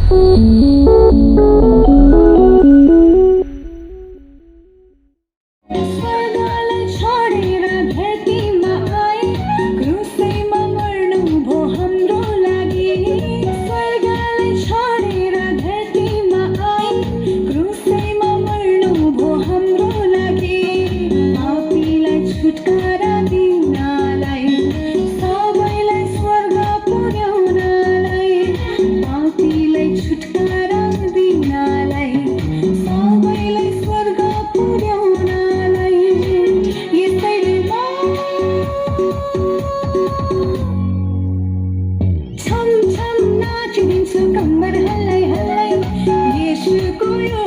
स्वर्गलाई छोडेर धरतीमा आए क्रुसैमा मर्नु भो हाम्रो लागि स्वर्गलाई छोडेर धरतीमा आए क्रुसैमा मर्नु भो हाम्रो लागि पापीलाई छुटकारा दिनलाई सबैलाई स्वर्ग पुर्याउनलाई पापीलाई छुटकारा दिनलाई सबैलाई स्वर्ग पुर्याउनलाई यसैले म छम छम नाचिदिन्छु कम्बर हल्लाई हल्लाई येशूको यो